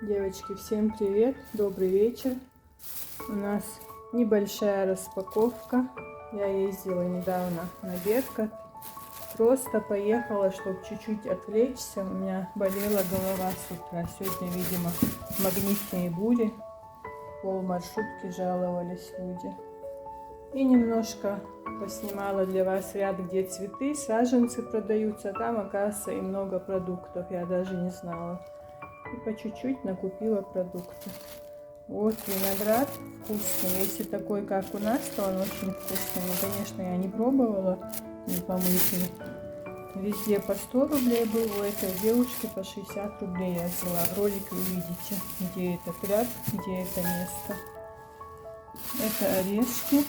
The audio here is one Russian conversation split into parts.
Девочки, всем привет, добрый вечер. У нас небольшая распаковка. Я ездила недавно на Беркат. Просто поехала, чтобы чуть-чуть отвлечься. У меня болела голова с утра. Сегодня, видимо, магнитные бури. Пол маршрутки жаловались люди. И немножко поснимала для вас ряд, где цветы, саженцы продаются. Там, оказывается, и много продуктов. Я даже не знала. И по чуть-чуть накупила продукты. Вот виноград вкусный. Если такой, как у нас, то он очень вкусный. Но, конечно, я не пробовала, не помытый. Везде по 100 рублей был, у этой девушки по 60 рублей я взяла. В ролике увидите, где этот ряд, где это место. Это орешки.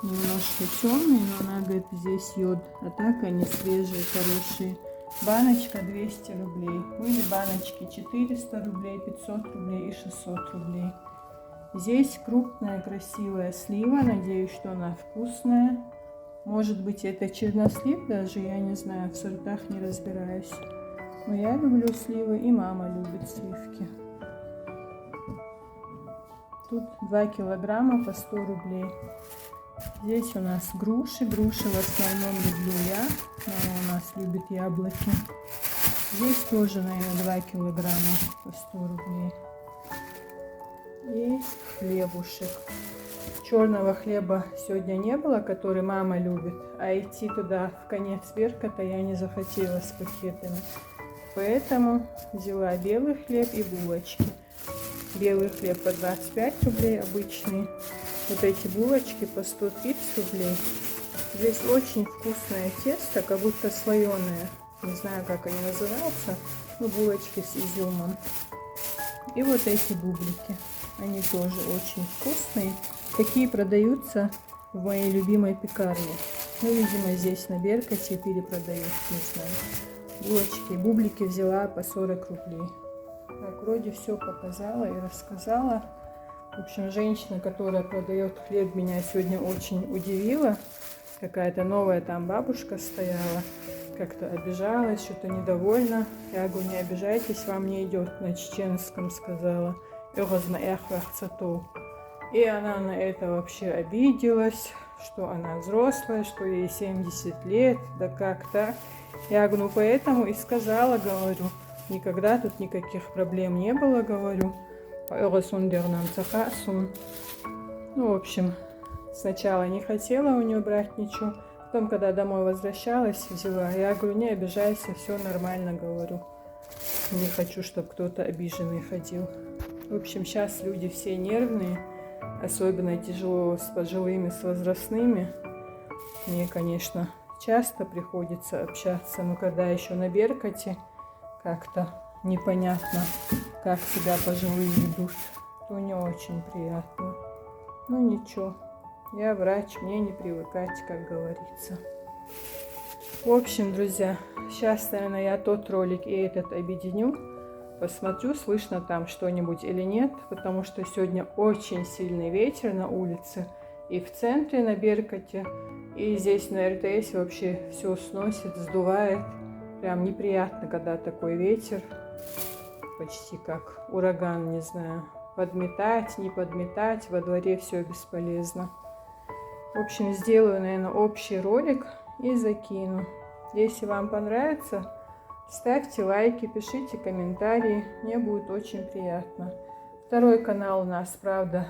Немножко темные, но она говорит, здесь йод. А так они свежие, хорошие. Баночка 200 рублей. Были баночки 400 рублей, 500 рублей и 600 рублей. Здесь крупная красивая слива. Надеюсь, что она вкусная. Может быть, это чернослив даже, я не знаю, в сортах не разбираюсь. Но я люблю сливы, и мама любит сливки. Тут 2 килограмма по 100 рублей. Здесь у нас груши. Груши в основном люблю я. Мама у нас любит яблоки. Здесь тоже, наверное, 2 килограмма по 100 рублей. И хлебушек. Черного хлеба сегодня не было, который мама любит. А идти туда в конец Берката я не захотела с пакетами. Поэтому взяла белый хлеб и булочки. Белый хлеб по 25 рублей обычный. Вот эти булочки по 130 рублей. Здесь очень вкусное тесто, как будто слоеное. Не знаю, как они называются. Но булочки с изюмом. И вот эти бублики. Они тоже очень вкусные. Такие продаются в моей любимой пекарне. Ну, видимо, здесь на Беркате перепродают, не знаю. Булочки и бублики взяла по 40 рублей. Так, вроде все показала и рассказала. В общем, женщина, которая продает хлеб, меня сегодня очень удивила. Какая-то новая там бабушка стояла, как-то обижалась, что-то недовольна. Я говорю, не обижайтесь, вам не идет, на чеченском сказала. И она на это вообще обиделась, что она взрослая, что ей 70 лет, да как так. Я говорю, ну поэтому и сказала, говорю, никогда тут никаких проблем не было, говорю. Ну, в общем, сначала не хотела у нее брать ничего, потом, когда домой возвращалась, взяла. Я говорю, не обижайся, все нормально, говорю. Не хочу, чтобы кто-то обиженный ходил. В общем, сейчас люди все нервные, особенно тяжело с пожилыми, с возрастными. Мне, конечно, часто приходится общаться, но когда еще на Беркате, как-то непонятно, как себя пожилые ведут, то не очень приятно. Ну ничего, я врач, мне не привыкать, как говорится. В общем, друзья, сейчас, наверное, я тот ролик и этот объединю. Посмотрю, слышно там что-нибудь или нет, потому что сегодня очень сильный ветер на улице. И в центре на Беркате, и здесь на РТС вообще все сносит, сдувает. Прям неприятно, когда такой ветер. Почти как ураган, не знаю. Подметать, не подметать, во дворе все бесполезно. В общем, сделаю, наверное, общий ролик и закину. Если вам понравится, ставьте лайки, пишите комментарии. Мне будет очень приятно. Второй канал у нас, правда,